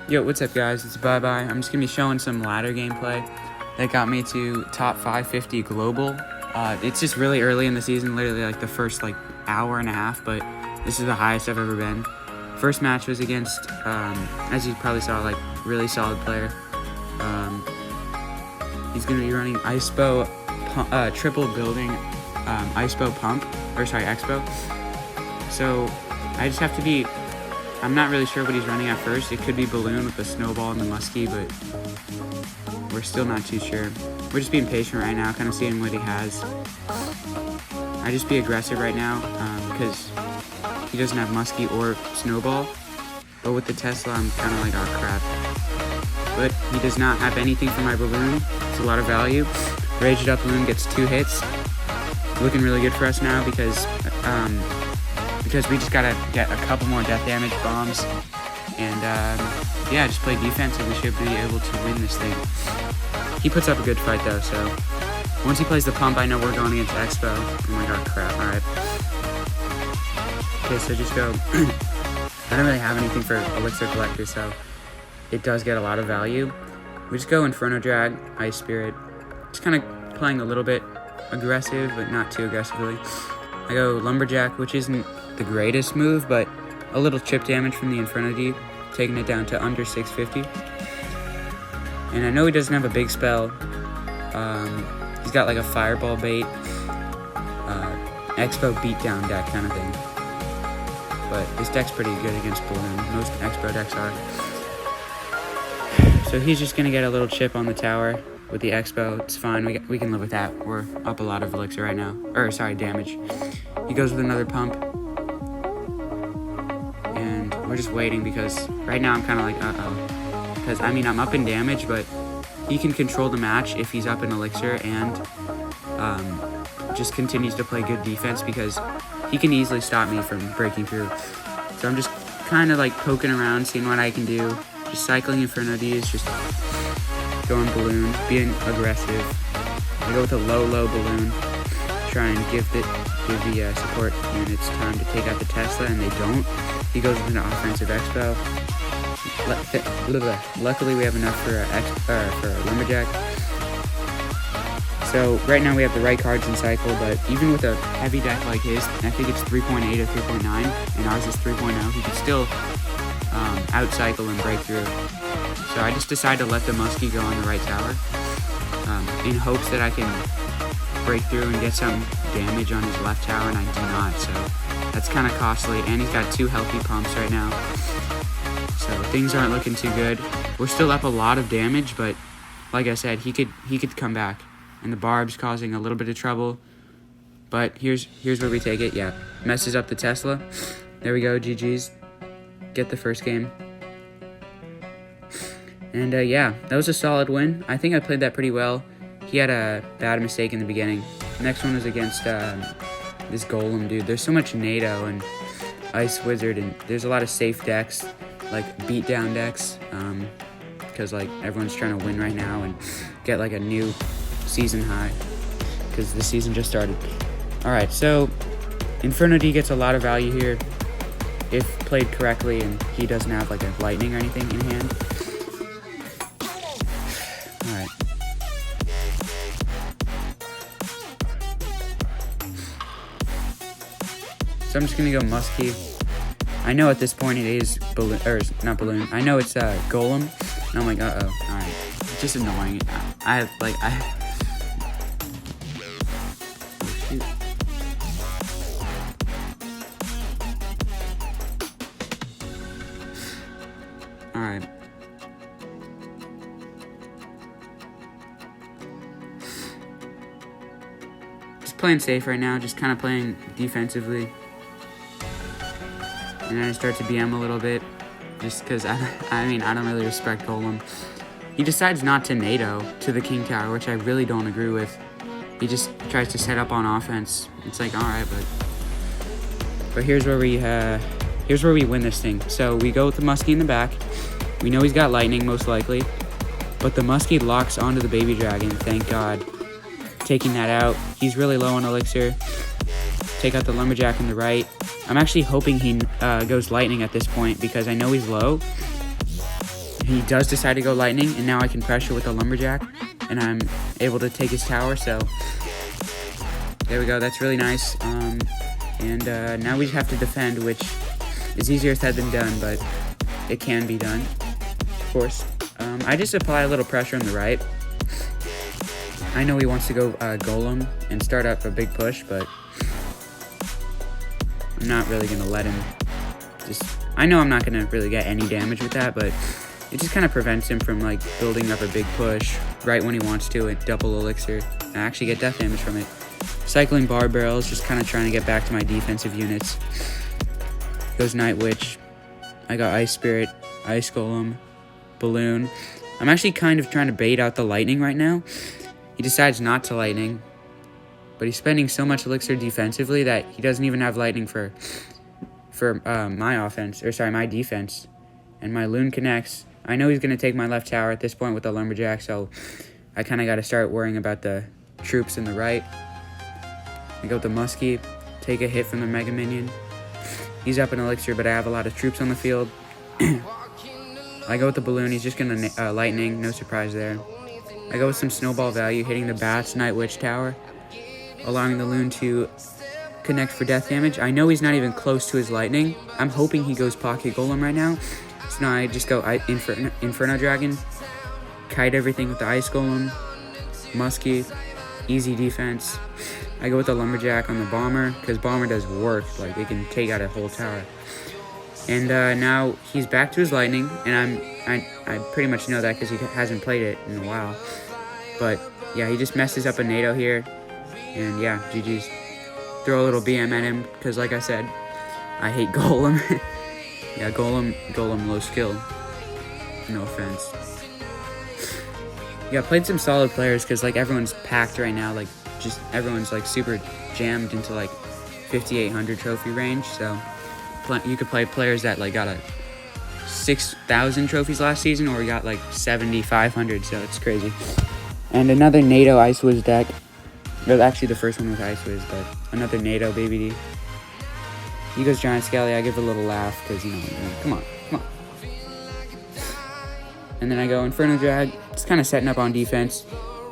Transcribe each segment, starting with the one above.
Yo, what's up guys, it's Bye Bye. I'm just going to be showing some ladder gameplay that got me to top 550 global. It's just really early in the season, literally like the first hour and a half, but this is the highest I've ever been. First match was against, as you probably saw, really solid player. He's going to be running ISPO, triple building, ISPO pump, Expo. So I just have to be, I'm not really sure what he's running at first. It could be balloon with the snowball and the muskie, but we're still not too sure. We're just being patient right now, kind of seeing what he has. I just be aggressive right now because he doesn't have muskie or snowball. But with the Tesla, I'm kind of like, oh crap. But he does not have anything for my balloon. It's a lot of value. Raged up balloon gets 2 hits. Looking really good for us now because we just gotta get a couple more death damage bombs, and yeah, just play defense and we should be able to win this thing. He puts up a good fight though, so once he plays the pump, I know we're going against Expo. Oh my god, crap! All right. Okay, so just go. I don't really have anything for Elixir Collector, so it does get a lot of value. We just go Inferno Drag, Ice Spirit. Just kind of playing a little bit aggressive, but not too aggressively. I go Lumberjack, which isn't the greatest move, but a little chip damage from the Inferno D, taking it down to under 650. And I know he doesn't have a big spell. He's got like a Fireball bait, Expo beatdown deck kind of thing. But this deck's pretty good against Balloon. Most Expo decks are. So he's just gonna get a little chip on the tower with the Expo. It's fine. We can live with that. We're up a lot of elixir right now. Damage. He goes with another pump. And we're just waiting because right now I'm kind of like, uh-oh. Because, I mean, I'm up in damage, but he can control the match if he's up in elixir and just continues to play good defense because he can easily stop me from breaking through. So I'm just kind of like poking around, seeing what I can do. Just cycling Inferno Ds, just going balloon, being aggressive. I go with a low balloon, try and give the support units time to take out the Tesla, and they don't. He goes with an offensive Expo. Luckily, we have enough for Lumberjack. So right now we have the right cards in cycle, but even with a heavy deck like his, I think it's 3.8 or 3.9, and ours is 3.0, he can still out-cycle and break through. So I just decided to let the muskie go on the right tower in hopes that I can break through and get some damage on his left tower, and I do not, so that's kind of costly. And he's got 2 healthy pumps right now, so things aren't looking too good. We're still up a lot of damage, but like I said, he could come back, and the barb's causing a little bit of trouble. But here's where we take it. Yeah, messes up the Tesla. There we go. GG's. Get the first game. And yeah, that was a solid win. I think I played that pretty well. He had a bad mistake in the beginning. Next one was against this Golem dude. There's so much NATO and Ice Wizard, and there's a lot of safe decks, like beatdown decks, because like everyone's trying to win right now and get like a new season high, because the season just started. All right, so Inferno D gets a lot of value here if played correctly, and he doesn't have like a lightning or anything in hand. Alright. So I'm just gonna go muskie. I know at this point it is balloon, or not balloon. I know it's golem, and I'm like, uh-oh. Alright. It's just annoying. Shoot. Alright. Just playing safe right now, just kind of playing defensively. And then I start to BM a little bit, just because, I don't really respect Golem. He decides not to NATO to the King Tower, which I really don't agree with. He just tries to set up on offense. It's like, alright, but here's where we win this thing. So we go with the muskie in the back. We know he's got lightning, most likely. But the muskie locks onto the baby dragon, thank God. Taking that out. He's really low on elixir. Take out the Lumberjack on the right. I'm actually hoping he goes lightning at this point because I know he's low. he does decide to go lightning, and now I can pressure with the lumberjack, and I'm able to take his tower. So there we go. That's really nice. And now we have to defend, which is easier said than done, but it can be done, of course. I just apply a little pressure on the right. I know he wants to go golem and start up a big push, but I'm not really going to let him. I know I'm not going to really get any damage with that, but it just kind of prevents him from like building up a big push right when he wants to at double elixir. I actually get death damage from it. Cycling bar barrels, just kind of trying to get back to my defensive units. Goes Night Witch. I got Ice Spirit, Ice Golem, Balloon. I'm actually kind of trying to bait out the lightning right now. He decides not to lightning, but he's spending so much elixir defensively that he doesn't even have lightning for my offense, or sorry, my defense. And my Loon connects. I know he's going to take my left tower at this point with the lumberjack, so I kind of got to start worrying about the troops in the right. I go with the Muskie, take a hit from the Mega Minion. He's up in elixir, but I have a lot of troops on the field. I go with the Balloon. He's just going to lightning. No surprise there. I go with some snowball value, hitting the Bats Night Witch tower, allowing the Loon to connect for death damage. I know he's not even close to his lightning. I'm hoping he goes Pocket Golem right now. So now I just go Inferno Dragon, kite everything with the Ice Golem, Muskie, easy defense. I go with the Lumberjack on the Bomber, because Bomber does work. Like, it can take out a whole tower. And now he's back to his lightning, and I pretty much know that because he hasn't played it in a while. But yeah, he just messes up a NATO here, and yeah, GG's. Throw a little BM at him, because like I said, I hate Golem. Yeah, Golem low skill. No offense. Yeah, played some solid players, because like everyone's packed right now. Like, just everyone's like super jammed into like 5,800 trophy range, so you could play players that like got a 6,000 trophies last season, or we got like 7,500, so it's crazy. And another NATO Ice Wiz deck. Well, actually the first one was Ice Wiz, but another NATO BBD. He goes Giant Skelly. I give a little laugh because, you know, come on. And then I go Inferno Drag. It's kind of setting up on defense.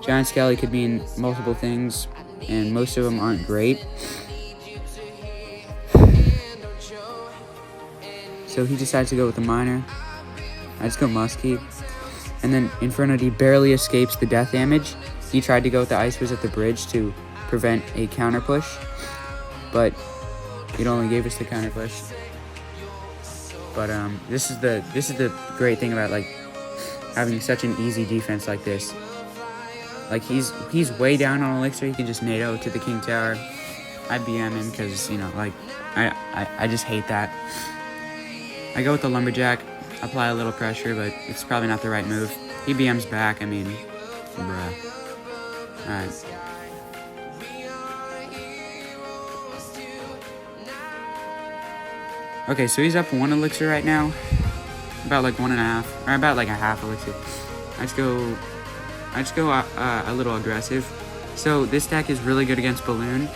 Giant Skelly could mean multiple things, and most of them aren't great. So he decides to go with the Miner. I just go Muskie. And then Inferno D barely escapes the death damage. He tried to go with the Ice Wiz at the bridge to prevent a counter push, but it only gave us the counter push. But this is the great thing about like having such an easy defense like this. Like he's way down on elixir. He can just NATO to the King Tower. I BM him because, you know, like I just hate that. I go with the Lumberjack, apply a little pressure, but it's probably not the right move. He BMs back. I mean, bruh. Alright. Okay, so he's up 1 elixir right now. About like 1.5, or about like a half elixir. I just go a little aggressive. So this deck is really good against Balloon.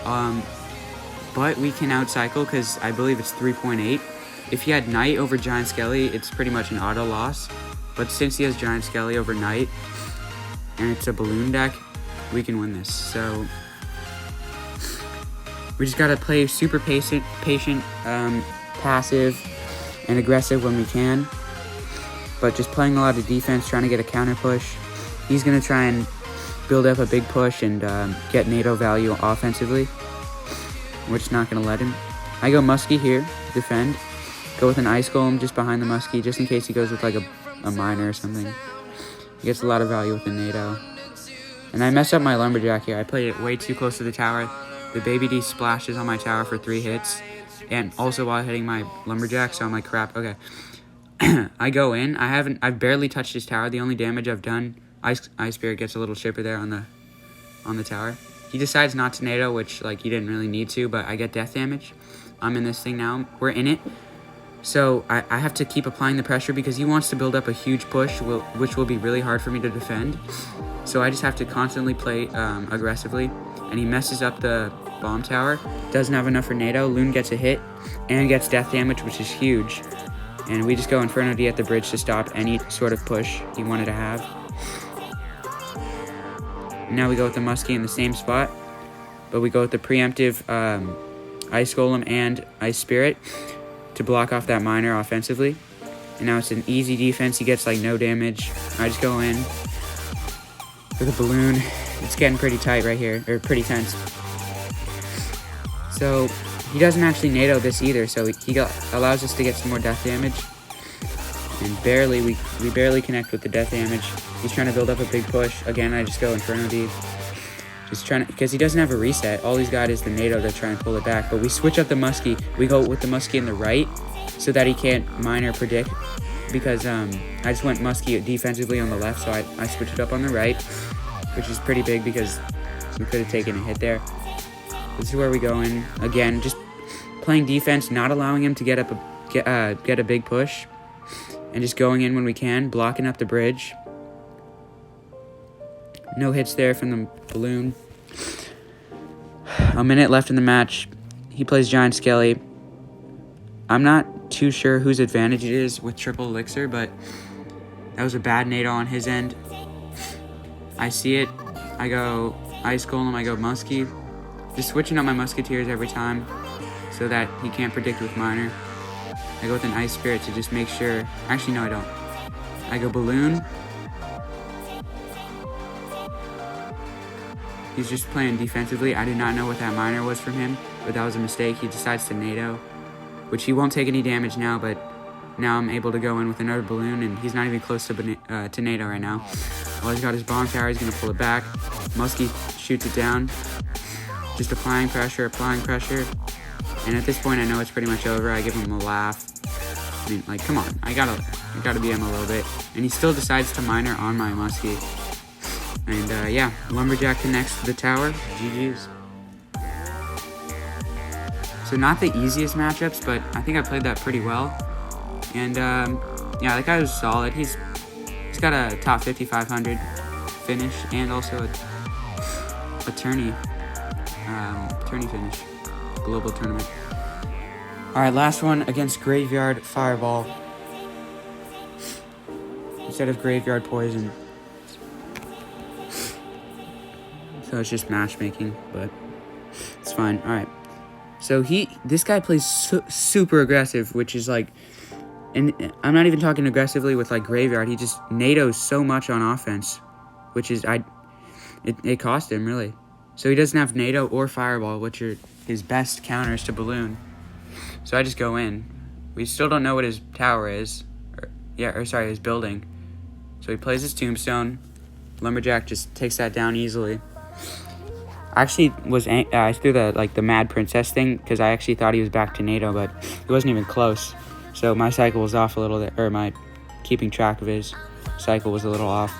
But we can outcycle because I believe it's 3.8. If he had Knight over Giant Skelly, it's pretty much an auto loss. But since he has Giant Skelly over Knight, and it's a Balloon deck, we can win this. So we just gotta play super patient, passive, and aggressive when we can. But just playing a lot of defense, trying to get a counter push. He's gonna try and build up a big push and get NATO value offensively. We're just not gonna let him. I go Muskie here, defend. Go with an Ice Golem just behind the Muskie, just in case he goes with like a Miner or something. He gets a lot of value with the NATO. And I mess up my Lumberjack here. I played it way too close to the tower. The Baby D splashes on my tower for 3 hits. And also while hitting my Lumberjack, so I'm like, crap, okay. I go in. I've barely touched his tower. The only damage I've done, Ice Spirit gets a little chipper there on the tower. He decides not to NATO, which like he didn't really need to, but I get death damage. I'm in this thing now. We're in it. So I have to keep applying the pressure because he wants to build up a huge push, which will be really hard for me to defend. So I just have to constantly play aggressively. And he messes up the bomb tower. Doesn't have enough for NATO. Loon gets a hit and gets death damage, which is huge. And we just go Inferno D at the bridge to stop any sort of push he wanted to have. Now we go with the Muskie in the same spot, but we go with the preemptive Ice Golem and Ice Spirit to block off that Miner offensively. And now it's an easy defense. He gets like no damage. I just go in with a balloon. It's getting pretty tight right here, or pretty tense. So he doesn't actually NATO this either, so he allows us to get some more death damage. And barely, we barely connect with the death damage. He's trying to build up a big push. Again, I just go Inferno D. Just trying to, because he doesn't have a reset. All he's got is the NATO to try and pull it back. But we switch up the Muskie. We go with the Muskie in the right so that he can't Miner predict. Because I just went Muskie defensively on the left, so I switched it up on the right, which is pretty big because we could have taken a hit there. This is where we go in. Again, just playing defense, not allowing him to get a big push. And just going in when we can, blocking up the bridge. No hits there from the balloon. A minute left in the match. He plays Giant Skelly. I'm not too sure whose advantage it is with triple elixir, but that was a bad NATO on his end. I see it. I go Ice Golem, I go Muskie. Just switching up my Musketeers every time so that he can't predict with Miner. I go with an Ice Spirit to just make sure. Actually, no, I don't. I go Balloon. He's just playing defensively. I did not know what that Miner was from him, but that was a mistake. He decides to NATO, which he won't take any damage now, but now I'm able to go in with another Balloon, and he's not even close to NATO right now. Well, he's got his Bomb Tower. He's going to pull it back. Muskie shoots it down. Just applying pressure. And at this point, I know it's pretty much over. I give him a laugh. I mean, like, come on. I gotta beat him a little bit. And he still decides to Miner on my Muskie. And, yeah, Lumberjack connects to the tower. GG's. So not the easiest matchups, but I think I played that pretty well. And, yeah, that guy was solid. He's got a top 5,500 finish and also a tourney finish. Global tournament. Alright, last one against Graveyard Fireball. Instead of Graveyard Poison. So it's just matchmaking, but it's fine. Alright. So this guy plays super aggressive, which is like, and I'm not even talking aggressively with like Graveyard. He just NATOs so much on offense, which is, it cost him really. So he doesn't have NATO or Fireball, which are his best counters to Balloon. So I just go in. We still don't know what his tower is. His building. So he plays his Tombstone. Lumberjack just takes that down easily. I actually I threw the Mad Princess thing because I actually thought he was back to NATO, but he wasn't even close. So my cycle was off a little bit, or my keeping track of his cycle was a little off.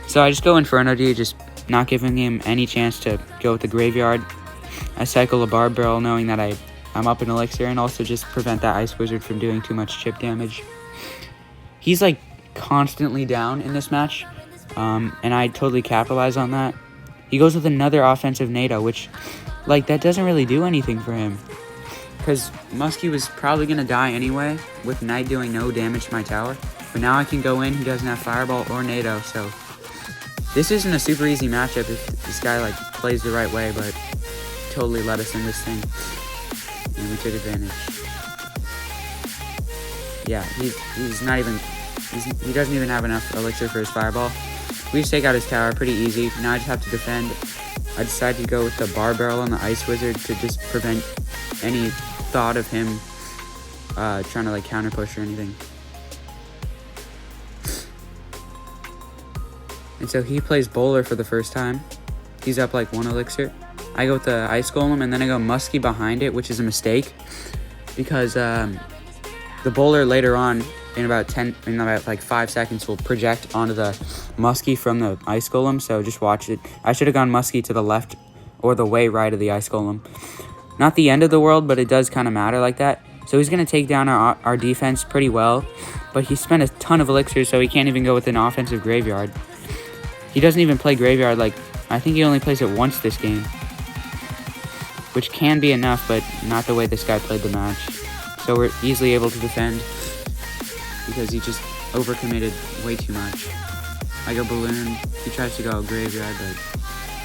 So I just go Inferno D, just not giving him any chance to go with the Graveyard. I cycle a Barb Barrel knowing that I'm up in Elixir, and also just prevent that Ice Wizard from doing too much chip damage. He's like constantly down in this match, and I totally capitalize on that. He goes with another offensive NATO, which like that doesn't really do anything for him, because Muskie was probably going to die anyway with Knight doing no damage to my tower. But now I can go in. He doesn't have Fireball or NATO, so this isn't a super easy matchup if this guy like plays the right way, but totally let us in this thing, and we took advantage. Yeah, he's not even, he doesn't even have enough Elixir for his Fireball. We just take out his tower pretty easy. Now I just have to defend. I decided to go with the Barb Barrel on the Ice Wizard to just prevent any thought of him trying to like counter push or anything. And so he plays Bowler for the first time. He's up like 1 Elixir. I go with the Ice Golem, and then I go Muskie behind it, which is a mistake, because the Bowler later on in about 5 seconds will project onto the Muskie from the Ice Golem. So just watch it. I should have gone Muskie to the left or the way right of the Ice Golem. Not the end of the world, but it does kind of matter like that. So he's going to take down our defense pretty well, but he spent a ton of elixirs, so he can't even go with an offensive Graveyard. He doesn't even play Graveyard. Like, I think he only plays it once this game, which can be enough, but not the way this guy played the match. So we're easily able to defend because he just overcommitted way too much. I go balloon, he tries to go graveyard, but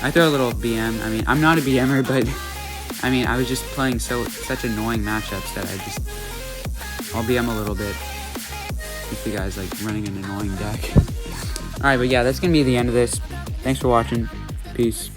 I throw a little BM. I mean, I'm not a BMer, but I mean, I was just playing such annoying matchups that I'll BM a little bit if the guy's like running an annoying deck. Alright, but yeah, that's gonna be the end of this. Thanks for watching. Peace.